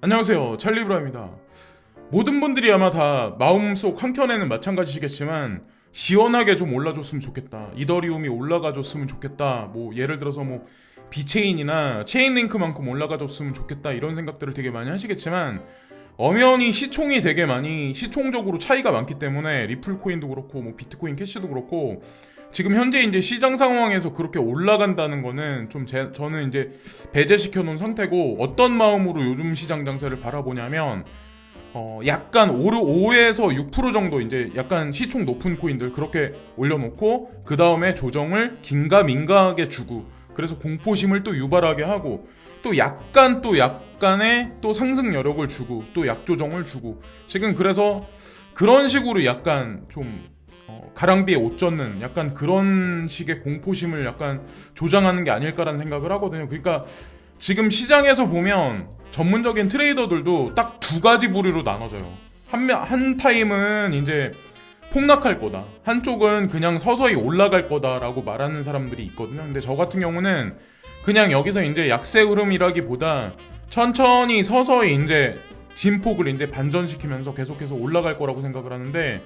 안녕하세요, 찰리브라입니다. 모든 분들이 아마 다 마음속 한켠에는 마찬가지시겠지만 시원하게 좀 올라줬으면 좋겠다, 이더리움이 올라가줬으면 좋겠다, 뭐 예를 들어서 뭐 비체인이나 체인링크만큼 올라가줬으면 좋겠다, 이런 생각들을 되게 많이 하시겠지만 엄연히 시총이 되게 많이 시총적으로 차이가 많기 때문에 리플 코인도 그렇고 뭐 비트코인 캐시도 그렇고 지금 현재 이제 시장 상황에서 그렇게 올라간다는 거는 좀 저는 이제 배제시켜 놓은 상태고, 어떤 마음으로 요즘 시장 장세를 바라보냐면 약간 5에서 6% 정도 이제 약간 시총 높은 코인들 그렇게 올려놓고 그 다음에 조정을 긴가민가하게 주고, 그래서 공포심을 또 유발하게 하고 또 약간의 또 상승 여력을 주고 또 약조정을 주고, 지금 그래서 그런 식으로 약간 좀 가랑비에 옷 젖는 약간 그런 식의 공포심을 약간 조장하는 게 아닐까라는 생각을 하거든요. 그러니까 지금 시장에서 보면 전문적인 트레이더들도 딱 두 가지 부류로 나눠져요. 한 타임은 이제 폭락할 거다, 한쪽은 그냥 서서히 올라갈 거다라고 말하는 사람들이 있거든요. 근데 저 같은 경우는 그냥 여기서 이제 약세 흐름이라기보다 천천히 서서히 이제 진폭을 이제 반전시키면서 계속해서 올라갈 거라고 생각을 하는데,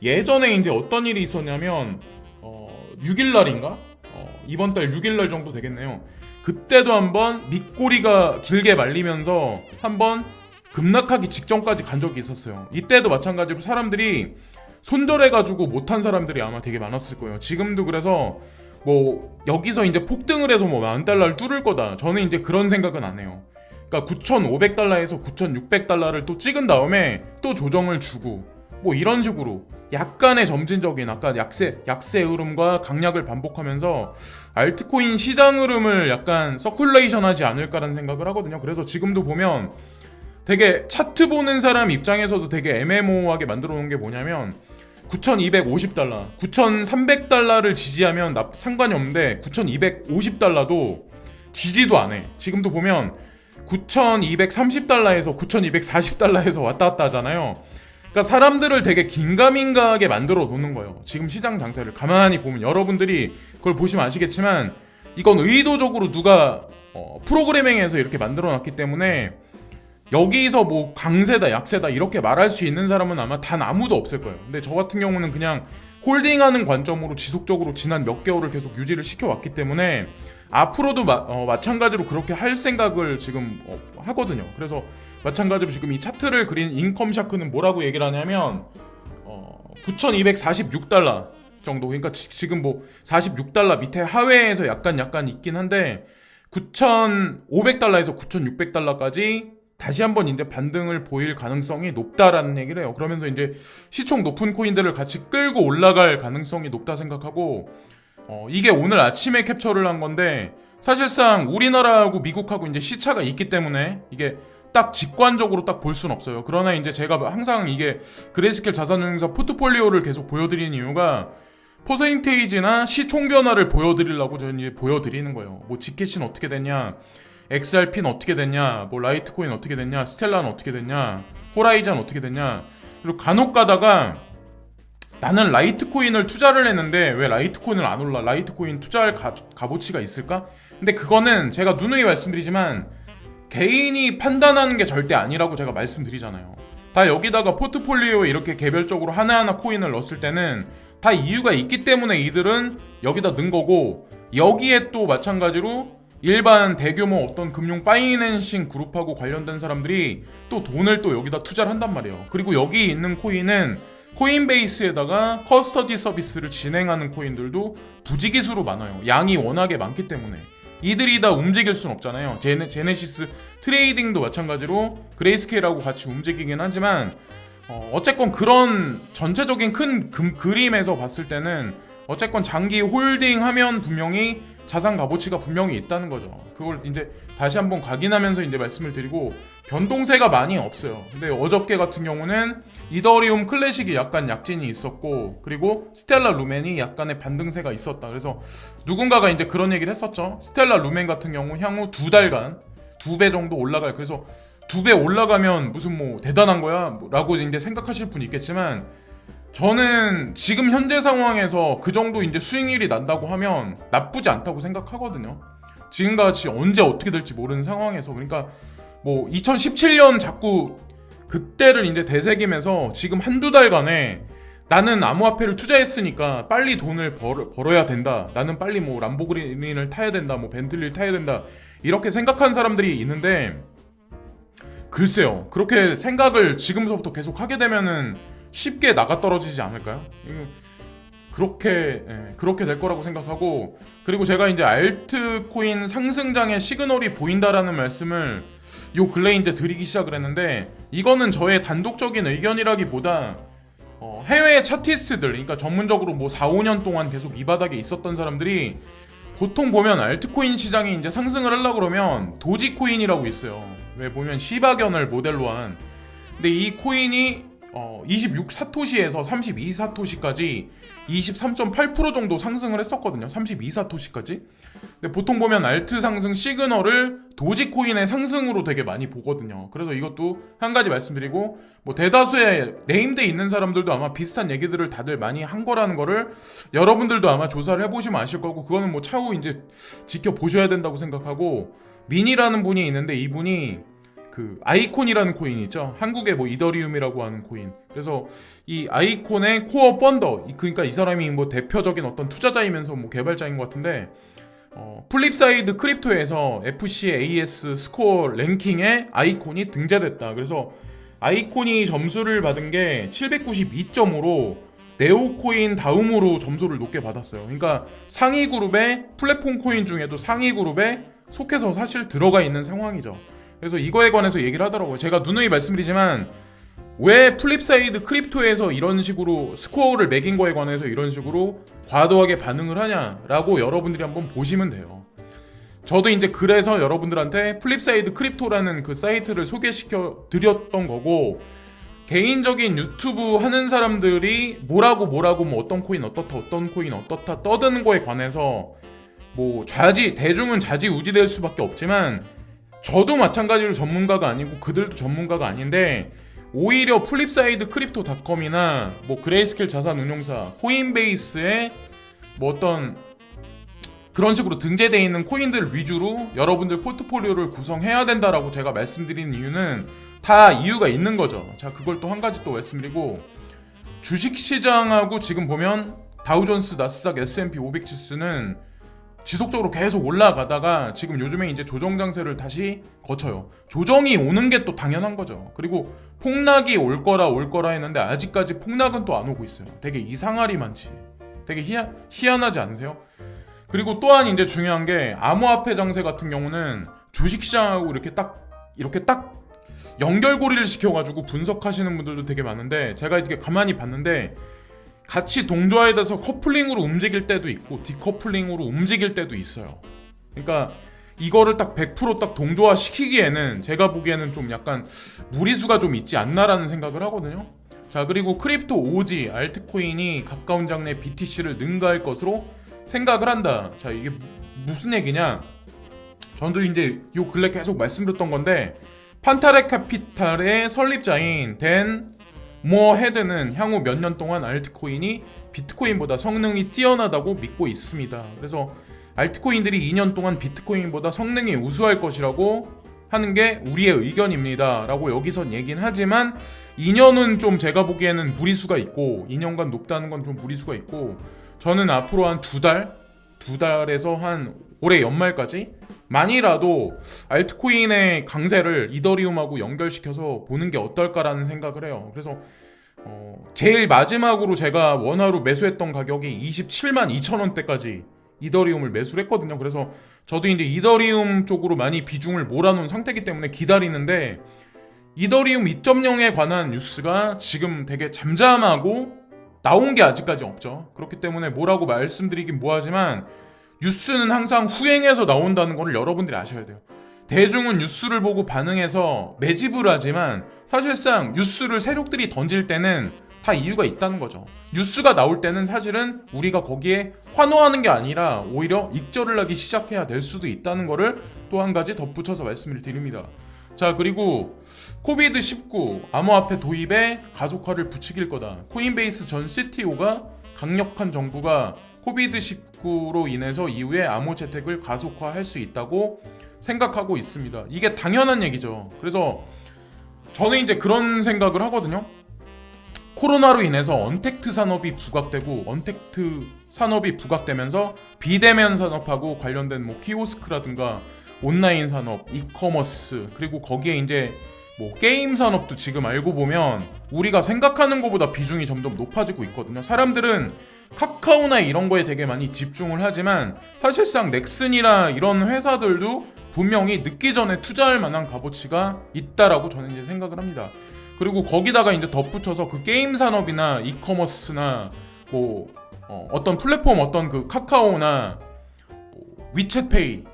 예전에 이제 어떤 일이 있었냐면 6일날인가? 이번 달 6일날 정도 되겠네요. 그때도 한번 밑꼬리가 길게 말리면서 한번 급락하기 직전까지 간 적이 있었어요. 이때도 마찬가지로 사람들이 손절해가지고 못한 사람들이 아마 되게 많았을 거예요. 지금도 그래서 뭐 여기서 이제 폭등을 해서 뭐 $10,000를 뚫을 거다, 저는 이제 그런 생각은 안 해요. 그러니까 $9,500에서 $9,600를 또 찍은 다음에 또 조정을 주고 뭐 이런 식으로 약간의 점진적인 아까 약세 흐름과 강약을 반복하면서 알트코인 시장 흐름을 약간 서큘레이션 하지 않을까라는 생각을 하거든요. 그래서 지금도 보면 되게 차트 보는 사람 입장에서도 되게 애매모호하게 만들어 놓은 게 뭐냐면 $9,250, $9,300를 지지하면 상관이 없는데 $9,250도 지지도 안 해. 지금도 보면 $9,230에서 $9,240에서 왔다 갔다 하잖아요. 그러니까 사람들을 되게 긴가민가하게 만들어 놓는 거예요. 지금 시장 장세를 가만히 보면 여러분들이 그걸 보시면 아시겠지만 이건 의도적으로 누가 프로그래밍해서 이렇게 만들어 놨기 때문에 여기서 뭐 강세다 약세다 이렇게 말할 수 있는 사람은 아마 단 아무도 없을 거예요. 근데 저 같은 경우는 그냥 홀딩하는 관점으로 지속적으로 지난 몇 개월을 계속 유지를 시켜왔기 때문에 앞으로도 마찬가지로 그렇게 할 생각을 지금 하거든요. 그래서 마찬가지로 지금 이 차트를 그린 인컴샤크는 뭐라고 얘기를 하냐면 $9,246 정도, 그러니까 지금 뭐 $46 밑에 하회에서 약간 있긴 한데 $9,500에서 $9,600까지 다시 한번 이제 반등을 보일 가능성이 높다라는 얘기를 해요. 그러면서 이제 시총 높은 코인들을 같이 끌고 올라갈 가능성이 높다 생각하고, 이게 오늘 아침에 캡처를 한 건데 사실상 우리나라하고 미국하고 이제 시차가 있기 때문에 이게 딱 직관적으로 딱 볼 수는 없어요. 그러나 이제 제가 항상 이게 그레이스케일 자산운용사 포트폴리오를 계속 보여드리는 이유가 퍼센테이지나 시총 변화를 보여드리려고 저는 이제 보여드리는 거예요. 뭐 지켓은 어떻게 됐냐, XRP는 어떻게 됐냐, 뭐 라이트코인 어떻게 됐냐, 스텔라는 어떻게 됐냐, 호라이즌 어떻게 됐냐. 그리고 간혹 가다가 나는 라이트코인을 투자를 했는데 왜 라이트코인을 안 올라, 라이트코인 투자할 값어치가 있을까? 근데 그거는 제가 누누이 말씀드리지만 개인이 판단하는 게 절대 아니라고 제가 말씀드리잖아요. 다 여기다가 포트폴리오에 이렇게 개별적으로 하나하나 코인을 넣었을 때는 다 이유가 있기 때문에 이들은 여기다 넣은 거고, 여기에 또 마찬가지로 일반 대규모 어떤 금융 파이낸싱 그룹하고 관련된 사람들이 또 돈을 또 여기다 투자를 한단 말이에요. 그리고 여기 있는 코인은 코인베이스에다가 커스터디 서비스를 진행하는 코인들도 부지기수로 많아요. 양이 워낙에 많기 때문에 이들이 다 움직일 순 없잖아요. 제네시스 트레이딩도 마찬가지로 그레이스케일하고 같이 움직이긴 하지만 어쨌건 그런 전체적인 큰 그림에서 봤을 때는 어쨌건 장기 홀딩하면 분명히 자산 값어치가 분명히 있다는 거죠. 그걸 이제 다시 한번 각인하면서 이제 말씀을 드리고, 변동세가 많이 없어요. 근데 어저께 같은 경우는 이더리움 클래식이 약간 약진이 있었고, 그리고 스텔라 루멘이 약간의 반등세가 있었다. 그래서 누군가가 이제 그런 얘기를 했었죠. 스텔라 루멘 같은 경우 향후 2달간 2배 정도 올라갈, 그래서 2배 올라가면 무슨 뭐 대단한 거야 라고 이제 생각하실 분이 있겠지만, 저는 지금 현재 상황에서 그 정도 이제 수익률이 난다고 하면 나쁘지 않다고 생각하거든요. 지금같이 언제 어떻게 될지 모르는 상황에서. 그러니까 뭐 2017년 자꾸 그때를 이제 되새기면서 지금 한두 달간에 나는 암호화폐를 투자했으니까 빨리 돈을 벌어야 된다. 나는 빨리 뭐 람보르기니를 타야 된다. 뭐 벤틀리를 타야 된다. 이렇게 생각하는 사람들이 있는데 글쎄요. 그렇게 생각을 지금서부터 계속 하게 되면은 쉽게 나가 떨어지지 않을까요? 그렇게 될 거라고 생각하고, 그리고 제가 이제 알트코인 상승장의 시그널이 보인다라는 말씀을 요 근래 이제 드리기 시작을 했는데, 이거는 저의 단독적인 의견이라기보다 해외 차티스트들, 그러니까 전문적으로 뭐 4, 5년 동안 계속 이 바닥에 있었던 사람들이 보통 보면 알트코인 시장이 이제 상승을 하려고 그러면 도지코인이라고 있어요. 왜 보면 시바견을 모델로 한. 근데 이 코인이 26사토시에서 32사토시까지 23.8% 정도 상승을 했었거든요. 32사토시까지. 근데 보통 보면 알트 상승 시그널을 도지코인의 상승으로 되게 많이 보거든요. 그래서 이것도 한 가지 말씀드리고, 뭐 대다수의 네임드에 있는 사람들도 아마 비슷한 얘기들을 다들 많이 한 거라는 거를 여러분들도 아마 조사를 해보시면 아실 거고, 그거는 뭐 차후 이제 지켜보셔야 된다고 생각하고, 민이라는 분이 있는데 이분이 그 아이콘이라는 코인이 있죠. 한국의 뭐 이더리움이라고 하는 코인. 그래서 이 아이콘의 코어 펀더, 그러니까 이 사람이 뭐 대표적인 어떤 투자자이면서 뭐 개발자인 것 같은데, 플립사이드 크립토에서 FCAS 스코어 랭킹에 아이콘이 등재됐다. 그래서 아이콘이 점수를 받은 게 792점으로 네오코인 다음으로 점수를 높게 받았어요. 그러니까 상위 그룹의 플랫폼 코인 중에도 상위 그룹에 속해서 사실 들어가 있는 상황이죠. 그래서 이거에 관해서 얘기를 하더라고요. 제가 누누이 말씀드리지만 왜 플립사이드 크립토에서 이런 식으로 스코어를 매긴 거에 관해서 이런 식으로 과도하게 반응을 하냐라고 여러분들이 한번 보시면 돼요. 저도 이제 그래서 여러분들한테 플립사이드 크립토라는 그 사이트를 소개시켜 드렸던 거고, 개인적인 유튜브 하는 사람들이 뭐라고 뭐 어떤 코인 어떻다 떠드는 거에 관해서 뭐 대중은 좌지우지될 수밖에 없지만, 저도 마찬가지로 전문가가 아니고 그들도 전문가가 아닌데, 오히려 플립사이드 크립토닷컴이나 뭐 그레이스케일 자산운용사, 코인베이스에 뭐 어떤 그런 식으로 등재되어 있는 코인들 위주로 여러분들 포트폴리오를 구성해야 된다라고 제가 말씀드리는 이유는 다 이유가 있는 거죠. 자, 그걸 또 한 가지 또 말씀드리고, 주식시장하고 지금 보면 다우존스, 나스닥, S&P 500 지수는 지속적으로 계속 올라가다가 지금 요즘에 이제 조정 장세를 다시 거쳐요. 조정이 오는 게 또 당연한 거죠. 그리고 폭락이 올 거라 했는데 아직까지 폭락은 또 안 오고 있어요. 되게 이상할이 많지. 되게 희한하지 않으세요? 그리고 또한 이제 중요한 게, 암호화폐 장세 같은 경우는 주식시장하고 이렇게 딱 연결고리를 시켜가지고 분석하시는 분들도 되게 많은데, 제가 이렇게 가만히 봤는데 같이 동조화에 대해서 커플링으로 움직일 때도 있고 디커플링으로 움직일 때도 있어요. 그러니까 이거를 딱 100% 동조화 시키기에는 제가 보기에는 좀 약간 무리수가 좀 있지 않나라는 생각을 하거든요. 자, 그리고 크립토 오지 알트코인이 가까운 장래 BTC를 능가할 것으로 생각을 한다. 자, 이게 무슨 얘기냐? 저도 이제 요 근래 계속 말씀드렸던 건데, 판타레 카피탈의 설립자인 댄 모어 헤드는 향후 몇 년 동안 알트코인이 비트코인보다 성능이 뛰어나다고 믿고 있습니다. 그래서 알트코인들이 2년 동안 비트코인보다 성능이 우수할 것이라고 하는 게 우리의 의견입니다 라고 여기선 얘기는 하지만, 2년은 좀 제가 보기에는 무리수가 있고, 2년간 높다는 건 좀 무리수가 있고, 저는 앞으로 한 두 달에서 한 올해 연말까지 만이라도 알트코인의 강세를 이더리움하고 연결시켜서 보는 게 어떨까라는 생각을 해요. 그래서 제일 마지막으로 제가 원화로 매수했던 가격이 27만 2천 원대까지 이더리움을 매수를 했거든요. 그래서 저도 이제 이더리움 쪽으로 많이 비중을 몰아놓은 상태이기 때문에 기다리는데, 이더리움 2.0에 관한 뉴스가 지금 되게 잠잠하고 나온 게 아직까지 없죠. 그렇기 때문에 뭐라고 말씀드리긴 뭐하지만, 뉴스는 항상 후행해서 나온다는 걸 여러분들이 아셔야 돼요. 대중은 뉴스를 보고 반응해서 매집을 하지만, 사실상 뉴스를 세력들이 던질 때는 다 이유가 있다는 거죠. 뉴스가 나올 때는 사실은 우리가 거기에 환호하는 게 아니라 오히려 익절을 하기 시작해야 될 수도 있다는 거를 또 한 가지 덧붙여서 말씀을 드립니다. 자, 그리고 코비드-19 암호화폐 도입에 가속화를 부추길 거다. 코인베이스 전 CTO가 강력한 정부가 코비드-19로 인해서 이후에 암호 채택을 가속화할 수 있다고 생각하고 있습니다. 이게 당연한 얘기죠. 그래서 저는 이제 그런 생각을 하거든요. 코로나로 인해서 언택트 산업이 부각되고, 언택트 산업이 부각되면서 비대면 산업하고 관련된 뭐 키오스크라든가 온라인 산업, 이커머스, 그리고 거기에 이제 뭐 게임 산업도 지금 알고 보면 우리가 생각하는 것보다 비중이 점점 높아지고 있거든요. 사람들은 카카오나 이런 거에 되게 많이 집중을 하지만 사실상 넥슨이나 이런 회사들도 분명히 늦기 전에 투자할 만한 값어치가 있다라고 저는 이제 생각을 합니다. 그리고 거기다가 이제 덧붙여서 그 게임 산업이나 이커머스나 뭐 어떤 플랫폼, 어떤 그 카카오나 뭐 위챗페이,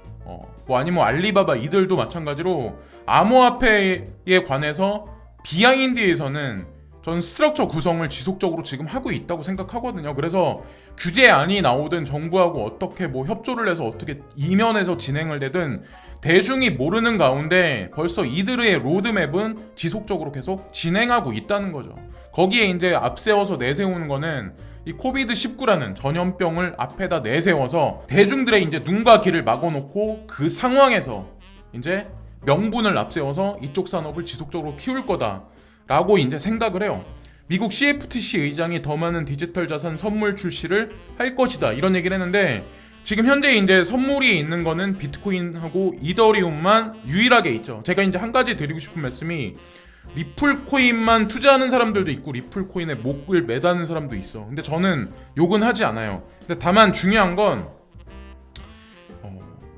뭐 아니면 알리바바 이들도 마찬가지로 암호화폐에 관해서 비하인드에서는 전 스트럭처 구성을 지속적으로 지금 하고 있다고 생각하거든요. 그래서 규제안이 나오든 정부하고 어떻게 뭐 협조를 해서 어떻게 이면에서 진행을 되든 대중이 모르는 가운데 벌써 이들의 로드맵은 지속적으로 계속 진행하고 있다는 거죠. 거기에 이제 앞세워서 내세우는 거는 이 코비드19라는 전염병을 앞에다 내세워서 대중들의 이제 눈과 귀를 막아놓고 그 상황에서 이제 명분을 앞세워서 이쪽 산업을 지속적으로 키울 거다라고 이제 생각을 해요. 미국 CFTC 의장이 더 많은 디지털 자산 선물 출시를 할 것이다 이런 얘기를 했는데 지금 현재 이제 선물이 있는 거는 비트코인하고 이더리움만 유일하게 있죠. 제가 이제 한 가지 드리고 싶은 말씀이 리플 코인만 투자하는 사람들도 있고 리플 코인에 목을 매다는 사람도 있어. 근데 저는 욕은 하지 않아요. 근데 다만 중요한 건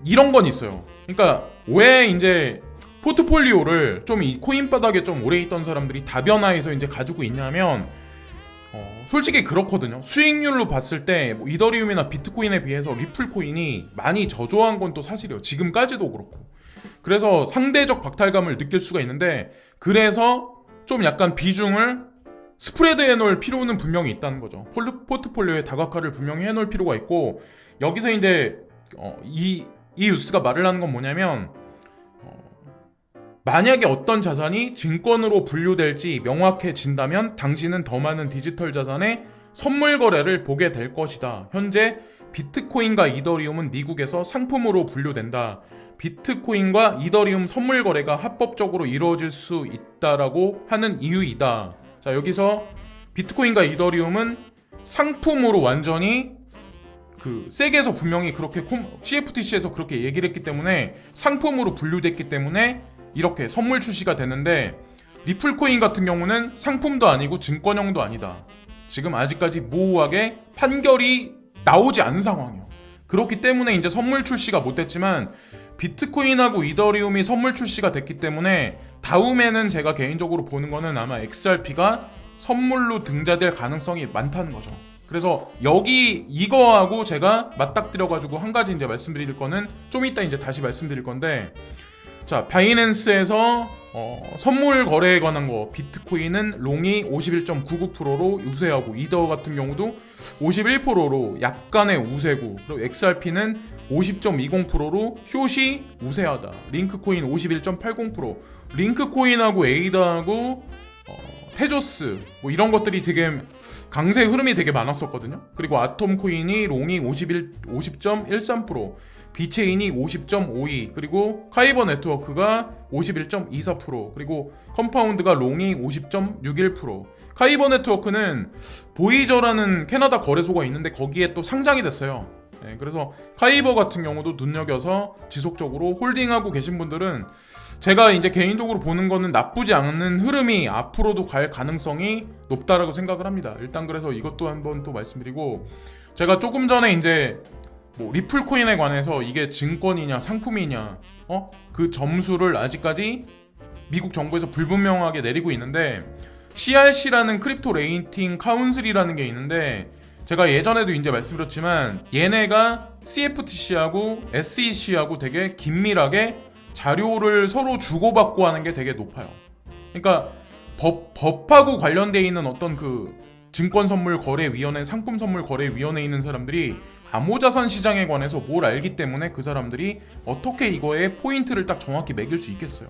이런 건 있어요. 그러니까 왜 이제 포트폴리오를 좀 이 코인 바닥에 좀 오래 있던 사람들이 다변화해서 이제 가지고 있냐면 솔직히 그렇거든요. 수익률로 봤을 때 뭐 이더리움이나 비트코인에 비해서 리플 코인이 많이 저조한 건 또 사실이에요. 지금까지도 그렇고. 그래서 상대적 박탈감을 느낄 수가 있는데 그래서 좀 약간 비중을 스프레드 해놓을 필요는 분명히 있다는 거죠. 포트폴리오에 다각화를 분명히 해놓을 필요가 있고 여기서 이제 이 뉴스가 말을 하는 건 뭐냐면 만약에 어떤 자산이 증권으로 분류될지 명확해진다면 당신은 더 많은 디지털 자산의 선물 거래를 보게 될 것이다. 현재 비트코인과 이더리움은 미국에서 상품으로 분류된다. 비트코인과 이더리움 선물 거래가 합법적으로 이루어질 수 있다라고 하는 이유이다. 자, 여기서 비트코인과 이더리움은 상품으로 완전히 그 세계에서 분명히 그렇게 CFTC에서 그렇게 얘기를 했기 때문에 상품으로 분류됐기 때문에 이렇게 선물 출시가 되는데 리플코인 같은 경우는 상품도 아니고 증권형도 아니다. 지금 아직까지 모호하게 판결이 나오지 않은 상황이에요. 그렇기 때문에 이제 선물 출시가 못됐지만 비트코인하고 이더리움이 선물 출시가 됐기 때문에 다음에는 제가 개인적으로 보는 거는 아마 XRP가 선물로 등장될 가능성이 많다는 거죠. 그래서 여기 이거하고 제가 맞닥뜨려가지고 한 가지 이제 말씀드릴 거는 좀 이따 이제 다시 말씀드릴 건데, 자, 바이낸스에서 선물 거래에 관한 거, 비트코인은 롱이 51.99%로 우세하고 이더 같은 경우도 51%로 약간의 우세고, 그리고 XRP는 50.20%로 숏이 우세하다. 링크코인 51.80%, 링크코인하고 에이다하고 테조스 뭐 이런 것들이 되게 강세 흐름이 되게 많았었거든요. 그리고 아톰코인이 롱이 50.13%, 비체인이 50.52%, 그리고 카이버 네트워크가 51.24%, 그리고 컴파운드가 롱이 50.61%. 카이버 네트워크는 보이저라는 캐나다 거래소가 있는데 거기에 또 상장이 됐어요. 네, 그래서 카이버 같은 경우도 눈여겨서 지속적으로 홀딩하고 계신 분들은 제가 이제 개인적으로 보는 거는 나쁘지 않은 흐름이 앞으로도 갈 가능성이 높다라고 생각을 합니다. 일단 그래서 이것도 한번 또 말씀드리고, 제가 조금 전에 이제 뭐 리플코인에 관해서 이게 증권이냐 상품이냐 그 점수를 아직까지 미국 정부에서 불분명하게 내리고 있는데, CRC라는 크립토 레이팅 카운슬이라는 게 있는데 제가 예전에도 이제 말씀드렸지만 얘네가 CFTC하고 SEC하고 되게 긴밀하게 자료를 서로 주고받고 하는 게 되게 높아요. 그러니까 법하고 관련되어 있는 어떤 그 증권선물거래위원회, 상품선물거래위원회에 있는 사람들이 암호자산 시장에 관해서 뭘 알기 때문에 그 사람들이 어떻게 이거에 포인트를 딱 정확히 매길 수 있겠어요.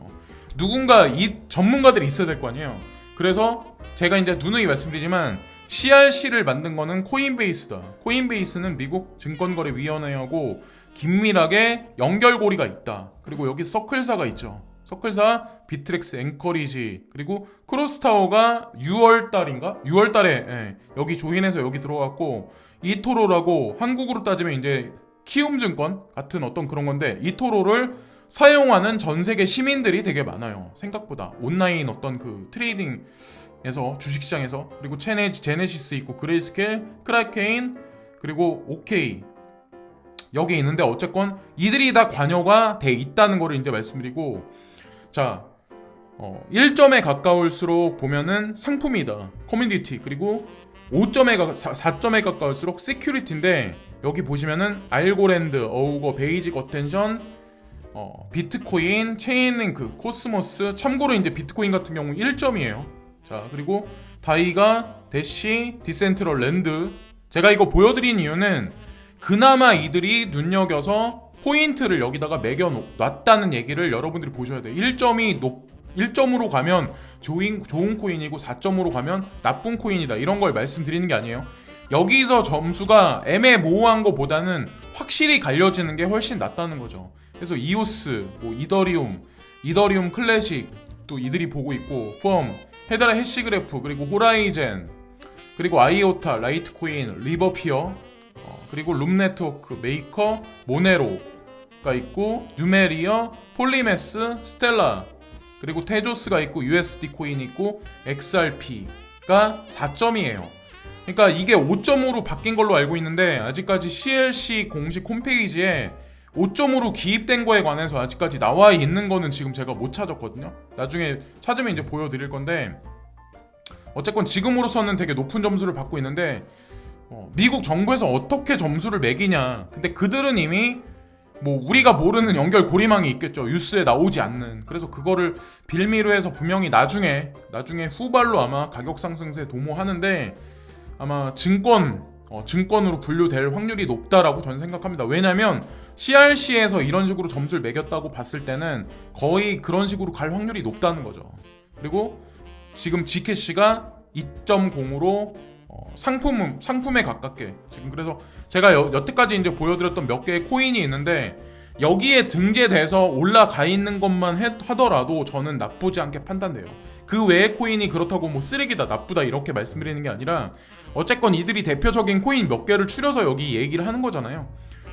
누군가 이 전문가들이 있어야 될 거 아니에요. 그래서 제가 이제 누누이 말씀드리지만 CRC를 만든 거는 코인베이스다. 코인베이스는 미국 증권거래위원회하고 긴밀하게 연결고리가 있다. 그리고 여기 서클사가 있죠. 서클사, 비트렉스, 앵커리지, 그리고 크로스타워가 6월달인가? 6월달에 여기 조인해서 여기 들어갔고, 이토로라고 한국으로 따지면 이제 키움증권 같은 어떤 그런 건데, 이토로를 사용하는 전 세계 시민들이 되게 많아요. 생각보다 온라인 어떤 그 트레이딩에서, 주식시장에서. 그리고 제네시스 있고, 그레이스케일, 크라케인, 그리고 오케이 여기 있는데, 어쨌건 이들이 다 관여가 돼 있다는 거를 이제 말씀드리고, 자 1점에 가까울수록 보면은 상품이다, 커뮤니티. 그리고 4점에 가까울수록 시큐리티인데, 여기 보시면은 알고랜드, 어우거, 베이직 어텐션, 비트코인, 체인링크, 코스모스. 참고로 이제 비트코인 같은 경우 1점이에요. 자, 그리고 다이가, 대시, 디센트럴 랜드. 제가 이거 보여드린 이유는 그나마 이들이 눈여겨서 포인트를 여기다가 매겨놨다는 얘기를 여러분들이 보셔야 돼요. 1점으로 가면 좋은 코인이고 4점으로 가면 나쁜 코인이다, 이런 걸 말씀드리는 게 아니에요. 여기서 점수가 애매모호한 것보다는 확실히 갈려지는 게 훨씬 낫다는 거죠. 그래서 이오스, 이더리움 클래식 또 이들이 보고 있고, 펌, 헤드라 해시그래프, 그리고 호라이젠, 그리고 아이오타, 라이트코인, 리버피어, 그리고 룸네트워크, 메이커, 모네로가 있고, 뉴메리어, 폴리메스, 스텔라, 그리고 테조스가 있고, USD 코인이 있고, XRP가 4점이에요. 그러니까 이게 5점으로 바뀐 걸로 알고 있는데, 아직까지 CLC 공식 홈페이지에 5점으로 기입된 거에 관해서 아직까지 나와 있는 거는 지금 제가 못 찾았거든요. 나중에 찾으면 이제 보여드릴 건데, 어쨌건 지금으로서는 되게 높은 점수를 받고 있는데, 미국 정부에서 어떻게 점수를 매기냐. 근데 그들은 이미 뭐 우리가 모르는 연결 고리망이 있겠죠. 뉴스에 나오지 않는. 그래서 그거를 빌미로 해서 분명히 나중에 후발로 아마 가격 상승세에 도모하는데, 아마 증권으로 분류될 확률이 높다라고 저는 생각합니다. 왜냐면 CRC에서 이런 식으로 점수를 매겼다고 봤을 때는 거의 그런 식으로 갈 확률이 높다는 거죠. 그리고 지금 G캐시가 2.0으로 상품에 가깝게 지금. 그래서 제가 여태까지 이제 보여드렸던 몇 개의 코인이 있는데, 여기에 등재돼서 올라가 있는 것만 하더라도 저는 나쁘지 않게 판단돼요. 그 외의 코인이 그렇다고 뭐 쓰레기다, 나쁘다 이렇게 말씀드리는 게 아니라, 어쨌건 이들이 대표적인 코인 몇 개를 추려서 여기 얘기를 하는 거잖아요.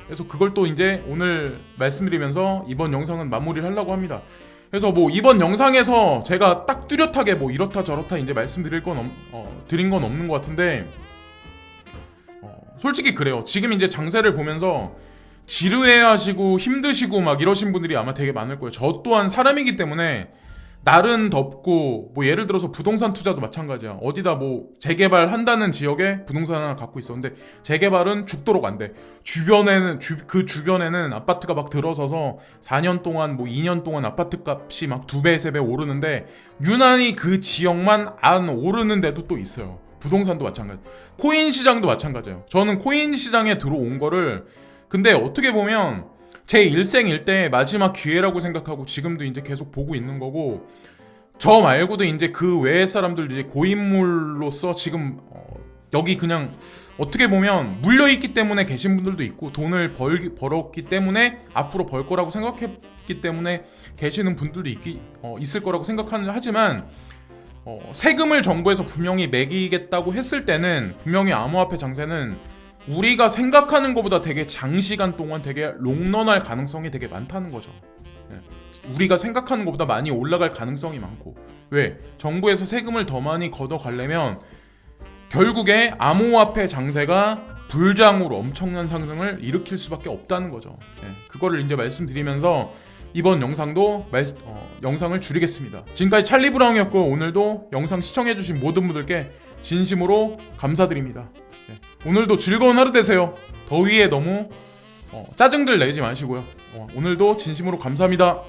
그래서 그걸 또 이제 오늘 말씀드리면서 이번 영상은 마무리를 하려고 합니다. 그래서 뭐 이번 영상에서 제가 딱 뚜렷하게 뭐 이렇다 저렇다 이제 말씀드린 건 없는 것 같은데, 솔직히 그래요. 지금 이제 장세를 보면서 지루해하시고 힘드시고 막 이러신 분들이 아마 되게 많을 거예요. 저 또한 사람이기 때문에 날은 덥고, 뭐 예를 들어서 부동산 투자도 마찬가지야. 어디다 뭐 재개발한다는 지역에 부동산 하나 갖고 있었는데 재개발은 죽도록 안 돼. 그 주변에는 아파트가 막 들어서서 4년 동안 뭐 2년 동안 아파트 값이 막 2배 3배 오르는데, 유난히 그 지역만 안 오르는데도 또 있어요. 부동산도 마찬가지, 코인 시장도 마찬가지예요. 저는 코인 시장에 들어온 거를 근데 어떻게 보면 제 일생일대의 마지막 기회라고 생각하고 지금도 이제 계속 보고 있는 거고, 저 말고도 이제 그 외의 사람들, 이제 고인물로서 지금 여기 그냥 어떻게 보면 물려있기 때문에 계신 분들도 있고, 돈을 벌었기 때문에 앞으로 벌 거라고 생각했기 때문에 계시는 분들도 있을 거라고 하지만, 세금을 정부에서 분명히 매기겠다고 했을 때는 분명히 암호화폐 장세는 우리가 생각하는 것보다 되게 장시간 동안 되게 롱런할 가능성이 되게 많다는 거죠. 우리가 생각하는 것보다 많이 올라갈 가능성이 많고, 왜? 정부에서 세금을 더 많이 걷어가려면 결국에 암호화폐 장세가 불장으로 엄청난 상승을 일으킬 수밖에 없다는 거죠. 그거를 이제 말씀드리면서 이번 영상도 영상을 줄이겠습니다. 지금까지 찰리 브라운이었고, 오늘도 영상 시청해주신 모든 분들께 진심으로 감사드립니다. 오늘도 즐거운 하루 되세요. 더위에 너무 짜증들 내지 마시고요. 오늘도 진심으로 감사합니다.